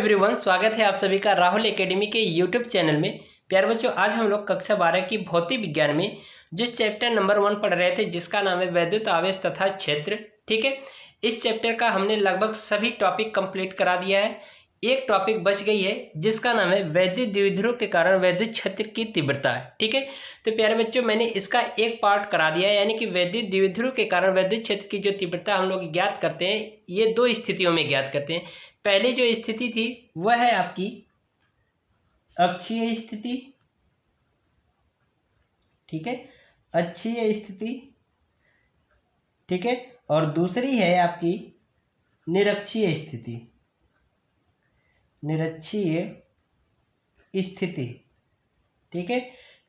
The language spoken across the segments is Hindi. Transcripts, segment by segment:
एवरीवन, स्वागत है आप सभी का राहुल एकेडमी के यूट्यूब चैनल में। प्यारे बच्चों, आज हम लोग कक्षा 12 की भौतिक विज्ञान में जो चैप्टर नंबर 1 पढ़ रहे थे, जिसका नाम है वैद्युत आवेश तथा क्षेत्र। ठीक है, इस चैप्टर का हमने लगभग सभी टॉपिक कंप्लीट करा दिया है। एक टॉपिक बच गई है जिसका नाम है वैद्युत द्विध्रुव के कारण वैद्युत क्षेत्र की तीव्रता। ठीक है, तो प्यारे बच्चों, मैंने इसका एक पार्ट करा दिया है, यानी कि वैद्युत द्विध्रुव के कारण वैद्युत क्षेत्र की जो तीव्रता हम लोग ज्ञात करते हैं, ये दो स्थितियों में ज्ञात करते हैं। पहली जो स्थिति थी वह है आपकी अक्षीय स्थिति। ठीक है, अक्षीय स्थिति। ठीक है, और दूसरी है आपकी निरक्षीय स्थिति। निरक्षीय स्थिति। ठीक है,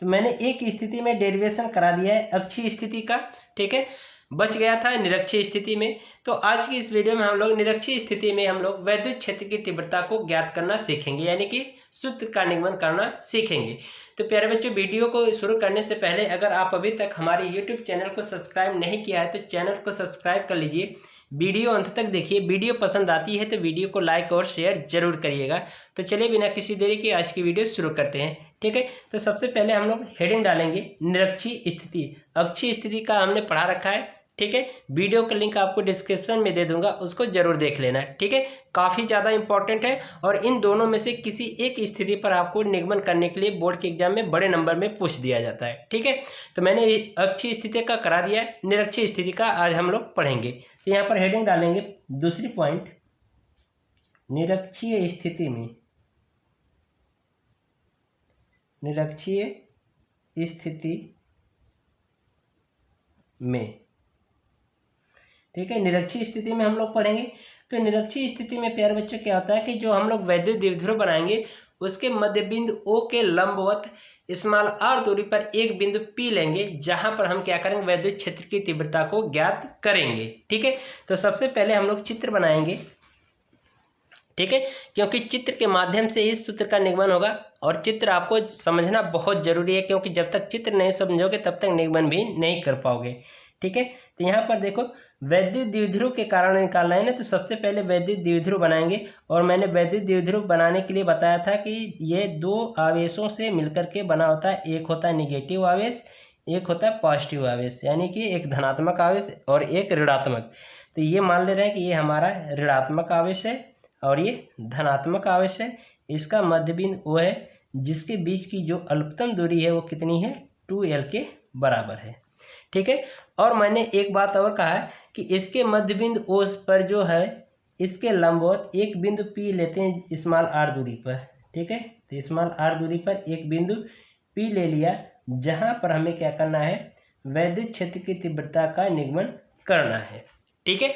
तो मैंने एक स्थिति में डेरिवेशन करा दिया है अक्षीय स्थिति का। ठीक है, बच गया था निरक्षीय स्थिति में। तो आज की इस वीडियो में हम लोग निरक्षीय स्थिति में हम लोग वैद्युत क्षेत्र की तीव्रता को ज्ञात करना सीखेंगे, यानी कि सूत्र का निगमन करना सीखेंगे। तो प्यारे बच्चों, वीडियो को शुरू करने से पहले अगर आप अभी तक हमारे यूट्यूब चैनल को सब्सक्राइब नहीं किया है तो चैनल को सब्सक्राइब कर लीजिए। वीडियो अंत तक देखिए। वीडियो पसंद आती है तो वीडियो को लाइक और शेयर जरूर करिएगा। तो चलिए बिना किसी देरी के आज की वीडियो शुरू करते हैं। ठीक है, तो सबसे पहले हम लोग हेडिंग डालेंगे निरक्षीय स्थिति। अक्षीय स्थिति का हमने पढ़ा रखा है। ठीक है, वीडियो का लिंक आपको डिस्क्रिप्शन में दे दूंगा, उसको जरूर देख लेना। ठीक है, काफ़ी ज़्यादा इंपॉर्टेंट है और इन दोनों में से किसी एक स्थिति पर आपको निगमन करने के लिए बोर्ड के एग्जाम में बड़े नंबर में पूछ दिया जाता है। ठीक है, तो मैंने अक्षीय स्थिति का करा दिया है, निरक्षीय स्थिति का आज हम लोग पढ़ेंगे। तो यहाँ पर हेडिंग डालेंगे दूसरी पॉइंट, निरक्षीय स्थिति में। निरक्षीय स्थिति में। ठीक है, निरक्षीय स्थिति में हम लोग पढ़ेंगे। तो निरक्षीय स्थिति में प्यारे बच्चों क्या होता है कि जो हम लोग वैद्युत द्विध्रुव बनाएंगे उसके मध्य बिंदु O के लंबवत स्मॉल r दूरी पर एक बिंदु P लेंगे, जहां पर हम क्या करेंगे, वैद्युत क्षेत्र की तीव्रता को ज्ञात करेंगे। ठीक है, तो सबसे पहले हम लोग चित्र बनाएंगे। ठीक है, क्योंकि चित्र के माध्यम से इस सूत्र का निगमन होगा और चित्र आपको समझना बहुत जरूरी है, क्योंकि जब तक चित्र नहीं समझोगे तब तक निगमन भी नहीं कर पाओगे। ठीक है, तो यहाँ पर देखो वैद्युत द्विध्रुव के कारण निकालना है ना, तो सबसे पहले वैद्युत द्विध्रुव बनाएंगे। और मैंने वैद्युत द्विध्रुव बनाने के लिए बताया था कि ये दो आवेशों से मिलकर के बना होता है। एक होता है निगेटिव आवेश, एक होता है पॉजिटिव आवेश, यानी कि एक धनात्मक आवेश और एक ऋणात्मक। तो ये मान ले रहे हैं कि ये हमारा ऋणात्मक आवेश है और ये धनात्मक आवेश है। इसका मध्य बिंदु वो है जिसके बीच की जो अल्पतम दूरी है वो कितनी है, 2l के बराबर है। ठीक है, और मैंने एक बात और कहा है कि इसके मध्य बिंदु O पर जो है इसके लंबवत एक बिंदु P लेते हैं स्मॉल r दूरी पर। ठीक है, तो स्मॉल r दूरी पर एक बिंदु P ले लिया, जहां पर हमें क्या करना है, वैद्युत क्षेत्र की तीव्रता का निगमन करना है। ठीक है,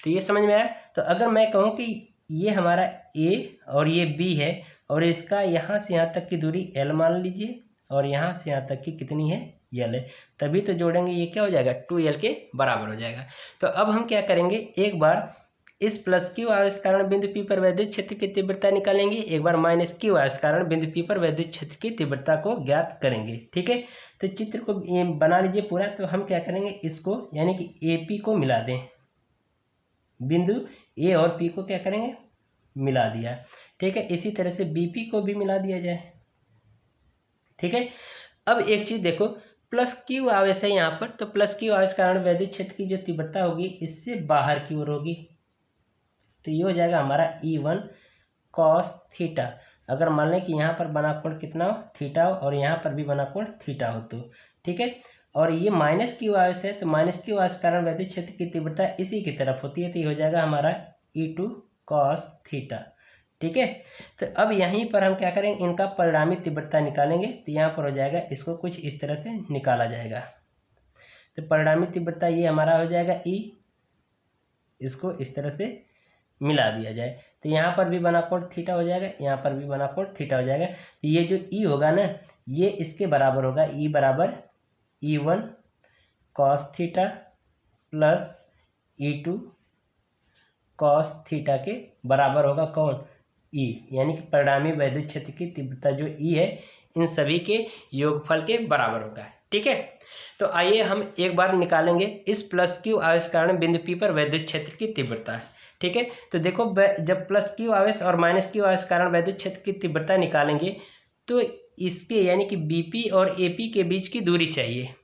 तो ये समझ में आया। तो अगर मैं कहूँ कि ये हमारा A और ये B है और इसका यहाँ से यहाँ तक की दूरी L मान लीजिए और यहाँ से यहाँ तक की कितनी है, L है, तभी तो जोड़ेंगे ये क्या हो जाएगा, 2l के बराबर हो जाएगा। तो अब हम क्या करेंगे, एक बार इस प्लस क्यू आवेश कारण बिंदु P पर वैद्युत क्षेत्र की तीव्रता निकालेंगे, एक बार माइनस क्यू आवेश कारण बिंदु P पर वैद्युत क्षेत्र की तीव्रता को ज्ञात करेंगे। ठीक है, तो चित्र को बना लीजिए पूरा। तो हम क्या करेंगे, इसको यानी कि AP को मिला दें, बिंदु A और P को क्या करेंगे, मिला दिया। ठीक है, इसी तरह से BP को भी मिला दिया जाए। ठीक है, अब एक चीज देखो, प्लस क्यू आवेश है यहाँ पर, तो प्लस क्यू आवेश कारण वैद्युत क्षेत्र की जो तीव्रता होगी इससे बाहर की ओर होगी, तो ये हो जाएगा हमारा E1 cos थीटा। अगर मान लें कि यहाँ पर बना कोण कितना हो, थीटा हो, और यहाँ पर भी बना कोण थीटा हो तो। ठीक है, और ये माइनस क्यू आवेश है, तो माइनस क्यू आवेश कारण वैद्युत क्षेत्र की तीव्रता इसी की तरफ होती है, तो ये हो जाएगा हमारा E2 cos थीटा। ठीक है, तो अब यहीं पर हम क्या करेंगे, इनका परिणामी तीव्रता निकालेंगे। तो यहाँ पर हो जाएगा, इसको कुछ इस तरह से निकाला जाएगा। तो परिणामी तीव्रता ये हमारा हो जाएगा E, इसको इस तरह से मिला दिया जाए, तो यहाँ पर भी बना कोण थीटा हो जाएगा, यहाँ पर भी बना कोण थीटा हो जाएगा। तो ये जो E होगा ना, ये इसके बराबर होगा, E बराबर E1 cos theta plus E2 cos theta के बराबर होगा कौन, E, यानी कि परिणामी वैद्युत क्षेत्र की तीव्रता जो E है इन सभी के योगफल के बराबर होगा। ठीक है, तो आइए हम एक बार निकालेंगे इस प्लस क्यू आवेश कारण बिंदु P पर वैद्युत क्षेत्र की तीव्रता। ठीक है, तो देखो जब प्लस क्यू आवेश और माइनस क्यू आवेश कारण वैद्युत क्षेत्र की तीव्रता निकालेंगे तो इसके यानी कि BP और AP के बीच की दूरी चाहिए।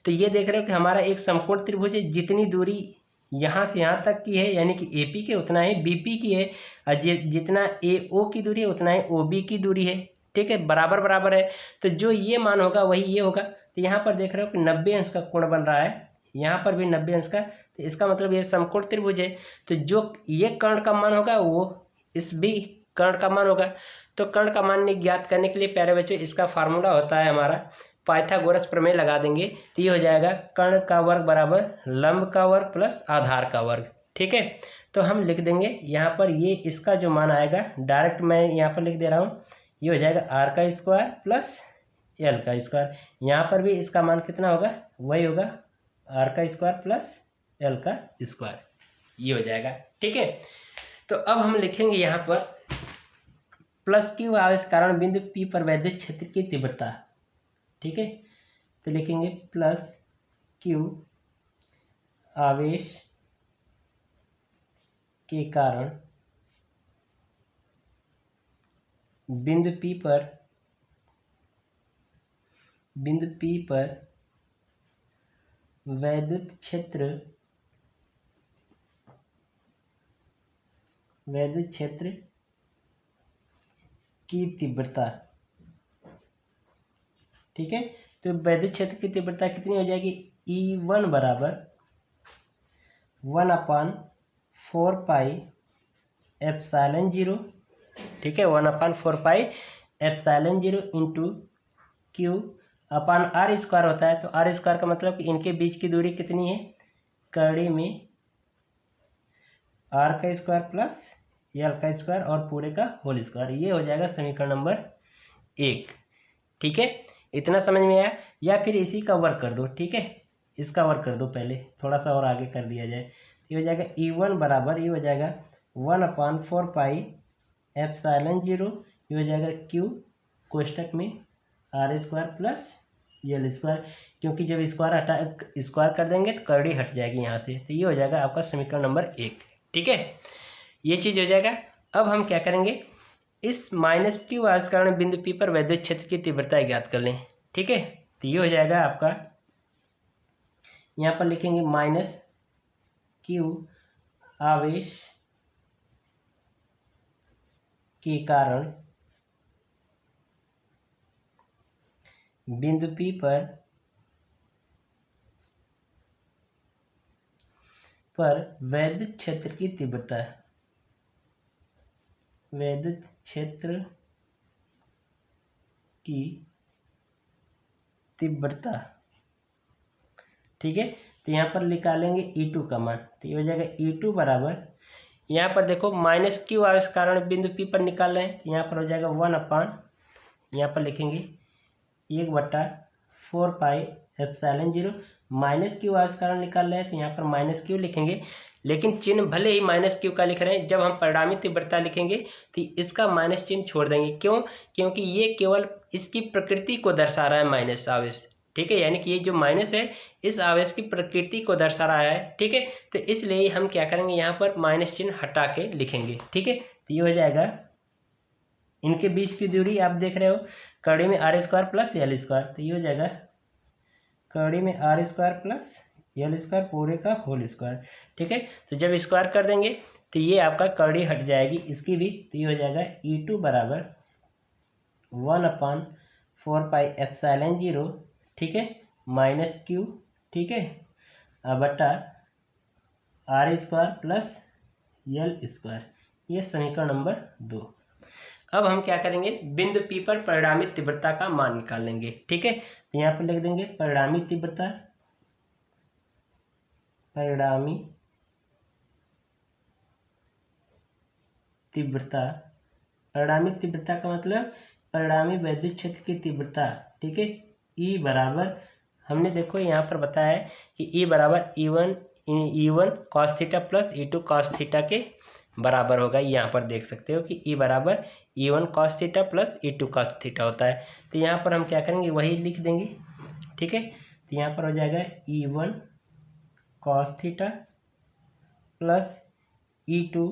तो ये देख रहे हो कि हमारा एक समकोण त्रिभुज है, जितनी दूरी यहाँ से यहाँ तक की है यानी कि AP के उतना ही BP की है, और जितना AO की दूरी है उतना ही OB की दूरी है। ठीक है, बराबर बराबर है, तो जो ये मान होगा वही ये होगा। तो यहाँ पर देख रहे हो कि 90 अंश का कोण बन रहा है, यहाँ पर भी 90 अंश का, तो इसका मतलब ये समकोण त्रिभुज है। तो जो ये कर्ण का मान होगा वो इस भी कर्ण का मान होगा। तो कर्ण का मान ज्ञात करने के लिए प्यारे बच्चों इसका फार्मूला होता है हमारा पाइथागोरस प्रमेय लगा देंगे, तो ये हो जाएगा कर्ण का वर्ग बराबर लंब का वर्ग प्लस आधार का वर्ग। ठीक है, तो हम लिख देंगे यहाँ पर ये इसका जो मान आएगा डायरेक्ट मैं यहाँ पर लिख दे रहा हूँ, ये हो जाएगा R का स्क्वायर प्लस L का स्क्वायर। यहाँ पर भी इसका मान कितना होगा, वही होगा R का स्क्वायर प्लस L का स्क्वायर, ये हो जाएगा। ठीक है, तो अब हम लिखेंगे यहाँ पर प्लस क्यू आवेश कारण बिंदु P पर वैद्युत क्षेत्र की तीव्रता। ठीक है, तो लिखेंगे प्लस क्यू आवेश के कारण बिंदु P पर वैद्युत क्षेत्र की तीव्रता। ठीक है, तो वैद्युत क्षेत्र की तीव्रता कितनी हो जाएगी, E1 बराबर 1/4 पाई एप्सिलॉन 0। ठीक है, 1/4 पाई एप्सिलॉन 0 इंटू क्यू अपान R स्क्वायर होता है। तो R स्क्वायर का मतलब कि इनके बीच की दूरी कितनी है, कड़ी में R का स्क्वायर प्लस L का स्क्वायर और पूरे का होल स्क्वायर, ये हो जाएगा समीकरण नंबर 1। ठीक है, इतना समझ में आया, या फिर इसी का वर्क कर दो। ठीक है, इसका वर्क कर दो, पहले थोड़ा सा और आगे कर दिया जाए। ये हो जाएगा E1 बराबर, ये हो जाएगा 1/4 पाई एप्सिलॉन 0, ये हो जाएगा क्यू कोष्टक में R square plus L square, क्योंकि जब स्क्वायर कर देंगे तो करड़ी हट जाएगी यहाँ से, तो ये हो जाएगा आपका समीकरण नंबर 1। ठीक है, ये चीज़ हो जाएगा। अब हम क्या करेंगे, इस माइनस क्यू आवेश कारण बिंदु P पर वैद्युत क्षेत्र की तीव्रता ज्ञात कर लें। ठीक है, तो ये हो जाएगा आपका, यहाँ पर लिखेंगे माइनस क्यू आवेश के कारण बिंदु P पर वैद्युत क्षेत्र की तीव्रता, वैद्युत क्षेत्र की तीव्रता। ठीक है, तो यहाँ पर निकालेंगे E2 का मान, तो ये हो जाएगा E2 बराबर, यहाँ पर देखो माइनस क्यू आवेश कारण बिंदु P पर निकाल रहे हैं, तो यहाँ पर हो जाएगा 1/, यहाँ पर लिखेंगे 1/4 पाई एप्सिलॉन 0। माइनस क्यू आवेश कारण निकाल रहे हैं तो यहाँ पर माइनस क्यू लिखेंगे, लेकिन चिन्ह भले ही माइनस क्यू का लिख रहे हैं, जब हम परिणामी तीव्रता लिखेंगे तो इसका माइनस चिन्ह छोड़ देंगे। क्यों, क्योंकि ये केवल इसकी प्रकृति को दर्शा रहा है माइनस आवेश। ठीक है, यानी कि ये जो माइनस है इस आवेश की प्रकृति को दर्शा रहा है। ठीक है, तो इसलिए हम क्या करेंगे, यहाँ पर माइनस चिन्ह हटा के लिखेंगे। ठीक है, तो ये हो जाएगा, इनके बीच की दूरी आप देख रहे हो कड़ी में R square plus L square, तो ये हो जाएगा कड़ी में R square plus L square पूरे का होल स्क्वायर। ठीक है, तो जब स्क्वायर कर देंगे तो ये आपका कड़ी हट जाएगी इसकी भी, तो ये हो जाएगा E2 बराबर 1/4 पाई एप्सिलॉन 0। ठीक है, माइनस क्यू, ठीक है, बटा R square plus L square, ये समीकरण नंबर 2। अब हम क्या करेंगे, बिंदु P पर परिणामी तीव्रता का मान निकाल लेंगे। ठीक है, तो यहाँ पर लिख देंगे परिणामी तीव्रता, परिणामी तीव्रता का मतलब परिणामी वैद्युत क्षेत्र की तीव्रता। ठीक है, E बराबर, हमने देखो यहाँ पर बताया है कि E बराबर E1 cos theta plus E2 cos theta के बराबर होगा, यहाँ पर देख सकते हो कि E बराबर E1 cos theta plus E2 cos theta होता है। तो यहाँ पर हम क्या करेंगे, वही लिख देंगे। ठीक है, तो यहाँ पर हो जाएगा E1 cos theta plus E2,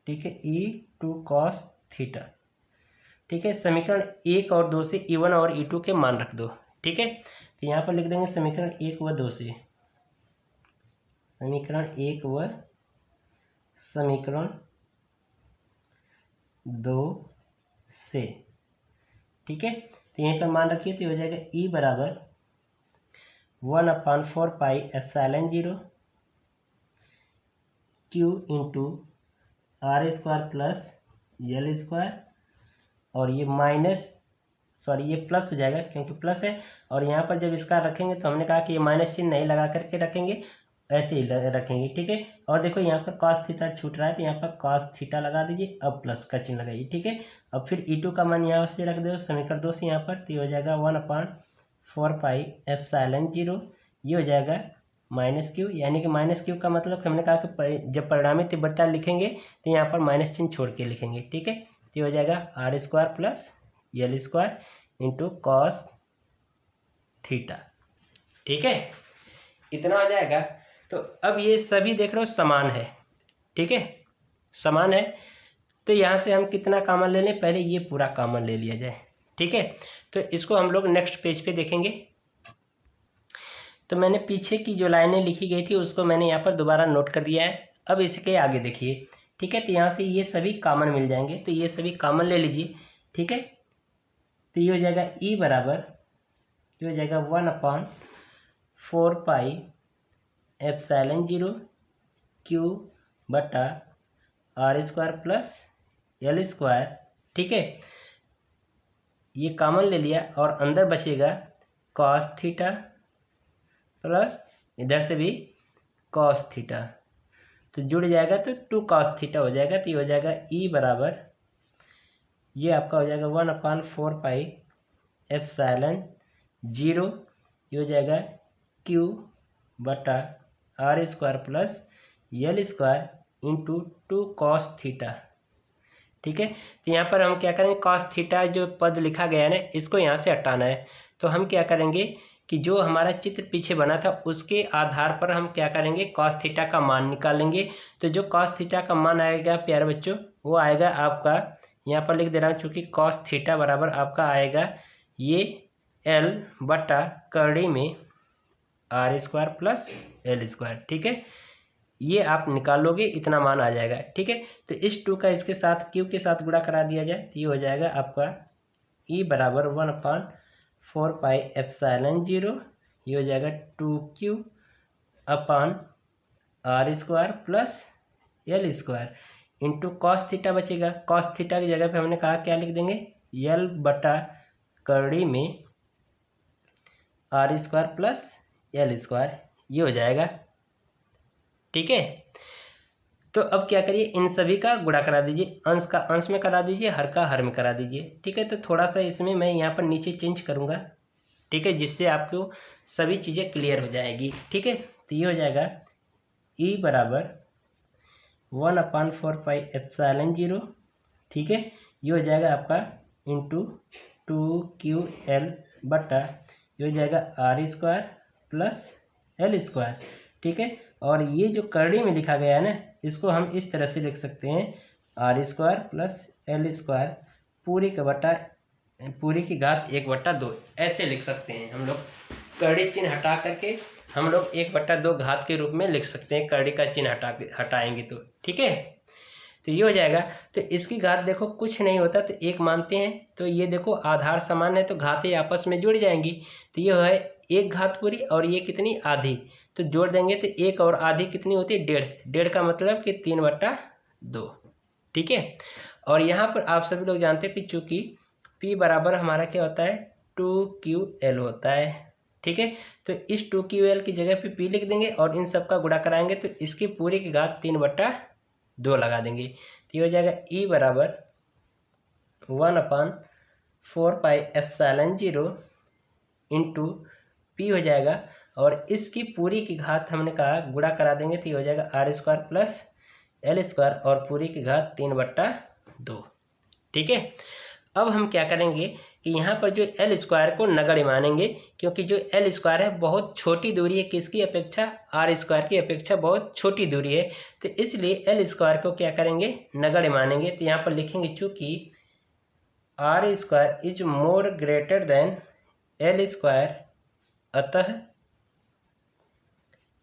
ठीक है, E2 cos थीटा। ठीक है, समीकरण 1 और 2 से E1 और E2 के मान रख दो। ठीक है, तो यहाँ पर लिख देंगे समीकरण 1 व 2 से, समीकरण 1 व समीकरण 2 से। ठीक है, तो यहीं पर मान रखिए, तो हो जाएगा E बराबर 1/4 pi epsilon 0 Q into R square plus L square, और ये माइनस, सॉरी ये प्लस हो जाएगा क्योंकि प्लस है, और यहाँ पर जब इसका रखेंगे तो हमने कहा कि ये माइनस चिन्ह नहीं लगा करके रखेंगे, ऐसे ही रखेंगे। ठीक है, और देखो यहाँ पर cos थीटा छूट रहा है, तो यहाँ पर cos थीटा लगा दीजिए, अब प्लस का चिन्ह लगाइए। ठीक है, अब फिर E2 का मान यहाँ से रख दो समीकरण 2 से यहाँ पर, तो ये हो जाएगा 1/4 पाई एप्सिलॉन 0, ये हो जाएगा माइनस क्यू, यानी कि माइनस क्यू का मतलब हमने कहा कि जब परिणामी तीव्रता लिखेंगे तो यहाँ पर माइनस चिन्ह छोड़ के लिखेंगे। ठीक है, तो ये हो जाएगा R square plus L square into cos theta. ठीक है, इतना हो जाएगा। तो अब ये सभी देख रहे हो समान है। ठीक है, समान है, तो यहाँ से हम कितना कॉमन ले लें, पहले ये पूरा कॉमन ले लिया जाए। ठीक है, तो इसको हम लोग नेक्स्ट पेज पे देखेंगे। तो मैंने पीछे की जो लाइनें लिखी गई थी उसको मैंने यहाँ पर दोबारा नोट कर दिया है। अब इसके आगे देखिए। ठीक है, तो यहाँ से ये सभी कॉमन मिल जाएंगे, तो ये सभी कॉमन ले लीजिए। ठीक है, तो ये हो जाएगा E बराबर, ये हो जाएगा 1/4 पाई एप्सिलॉन 0 Q बटा R square plus L square. ठीक है, ये कॉमन ले लिया और अंदर बचेगा cos थीटा प्लस इधर से भी cos थीटा, तो जुड़ जाएगा तो 2 cos थीटा हो जाएगा। तो ये हो जाएगा E बराबर, ये आपका हो जाएगा 1/4 पाई एप्सिलॉन 0, ये हो जाएगा Q बटा R square plus L square into 2 cos theta. ठीक है, तो यहाँ पर हम क्या करेंगे, cos थीटा जो पद लिखा गया है ना, इसको यहाँ से हटाना है। तो हम क्या करेंगे कि जो हमारा चित्र पीछे बना था उसके आधार पर हम क्या करेंगे, cos थीटा का मान निकालेंगे। तो जो cos थीटा का मान आएगा प्यारे बच्चों, वो आएगा आपका, यहाँ पर लिख दे रहा हूँ, चूँकि cos थीटा बराबर आपका आएगा ये L बटा करड़ी में R square plus L square. ठीक है, ये आप निकाल लोगे, इतना मान आ जाएगा। ठीक है, तो इस 2 का इसके साथ Q के साथ गुणा करा दिया जाए, तो ये हो जाएगा आपका E बराबर 1/4 पाई एप्सिलॉन 0, ये हो जाएगा 2Q अपान R square plus L square into cos theta बचेगा। कॉस थीटा की जगह पे हमने कहा क्या लिख देंगे, L बटा करड़ी में R square plus L square, ये हो जाएगा। ठीक है, तो अब क्या करिए, इन सभी का गुणा करा दीजिए, अंश का अंश में करा दीजिए, हर का हर में करा दीजिए। ठीक है, तो थोड़ा सा इसमें मैं यहाँ पर नीचे चेंज करूँगा। ठीक है, जिससे आपको सभी चीज़ें क्लियर हो जाएगी। ठीक है, तो ये हो जाएगा E बराबर 1/4 पाई एप्सिलॉन 0। ठीक है, ये हो जाएगा आपका इंटू 2QL बटा, ये हो जाएगा R square plus L square. ठीक है, और ये जो करड़ी में लिखा गया है ना, इसको हम इस तरह से लिख सकते हैं, R square plus L square पूरी का बटा पूरी की घात 1/2, ऐसे लिख सकते हैं हम लोग। करड़ी चिन्ह हटा करके हम लोग 1/2 घात के रूप में लिख सकते हैं, करड़ी का चिन्ह हटाएंगे तो। ठीक है, तो ये हो जाएगा। तो इसकी घात देखो कुछ नहीं होता तो 1 मानते हैं, तो ये देखो आधार समान है तो घातें आपस में जुड़ जाएंगी। तो ये है 1 घात पूरी और ये कितनी, आधी, तो जोड़ देंगे तो 1 और आधी कितनी होती है, 1.5। 1.5 का मतलब कि 3/2। ठीक है, और यहाँ पर आप सभी लोग जानते हैं कि चूँकि P बराबर हमारा क्या होता है, 2QL होता है। ठीक है, तो इस 2QL की जगह पे P लिख देंगे और इन सब का गुणा कराएंगे तो इसकी पूरी की घात 3/2 लगा देंगे। तो ये हो जाएगा E बराबर 1/4 पाई एप्सिलॉन 0 इंटू P हो जाएगा, और इसकी पूरी की घात हमने कहा गुणा करा देंगे तो ये हो जाएगा R square plus L square और पूरी की घात 3/2। ठीक है, अब हम क्या करेंगे कि यहाँ पर जो एल स्क्वायर को नगण्य मानेंगे, क्योंकि जो एल स्क्वायर है बहुत छोटी दूरी है, किसकी अपेक्षा, आर स्क्वायर की अपेक्षा बहुत छोटी दूरी है, तो इसलिए एल स्क्वायर को क्या करेंगे, नगण्य मानेंगे। तो यहाँ पर लिखेंगे चूँकि R square is more greater than L square, अतः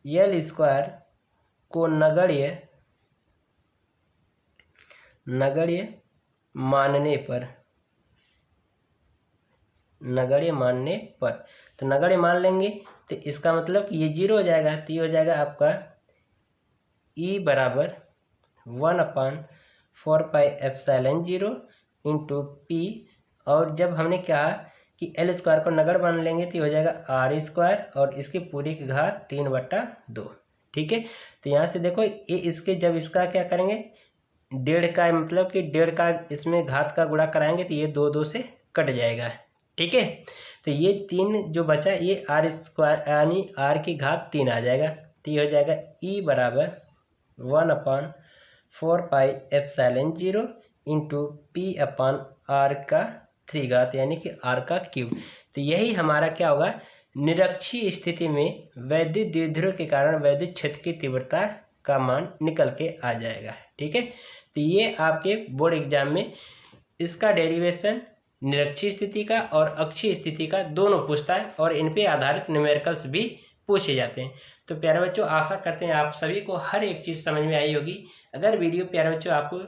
एल स्क्वायर को नगण्य मानने पर, तो नगण्य मान लेंगे तो इसका मतलब कि ये 0 हो जाएगा, तो ये हो जाएगा आपका E बराबर 1/4πε0 इंटू पी, और जब हमने कहा कि एल स्क्वायर को नगण्य मान लेंगे तो ये हो जाएगा आर स्क्वायर और इसकी पूरी की घात 3/2। ठीक है, तो यहाँ से देखो ये इसके जब इसका क्या करेंगे, 1.5 का मतलब कि 1.5 का इसमें घात का गुणा कराएंगे तो ये 2 से कट जाएगा। ठीक है, तो ये 3 जो बचा ये आर स्क्वायर यानी आर की घात 3 आ जाएगा, तो ये हो जाएगा E बराबर 1/4πε0 इंटू पी अपान आर का 3 घात यानी कि आर का क्यूब। तो यही हमारा क्या होगा, निरक्षीय स्थिति में वैद्युत द्विध्रुव के कारण वैद्युत क्षेत्र की तीव्रता का मान निकल के आ जाएगा। ठीक है, तो ये आपके बोर्ड एग्जाम में इसका डेरिवेशन निरक्षीय स्थिति का और अक्षीय स्थिति का दोनों पूछता है, और इन पे आधारित न्यूमेरिकल्स भी पूछे जाते हैं। तो प्यारे बच्चों, आशा करते हैं आप सभी को हर एक चीज़ समझ में आई होगी। अगर वीडियो प्यारे बच्चों आपको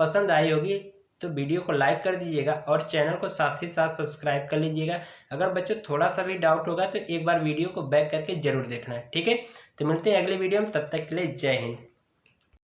पसंद आई होगी तो वीडियो को लाइक कर दीजिएगा और चैनल को साथ ही साथ सब्सक्राइब कर लीजिएगा। अगर बच्चों थोड़ा सा भी डाउट होगा तो एक बार वीडियो को बैक करके जरूर देखना है। ठीक है, तो मिलते हैं अगले वीडियो में, तब तक के लिए जय हिंद।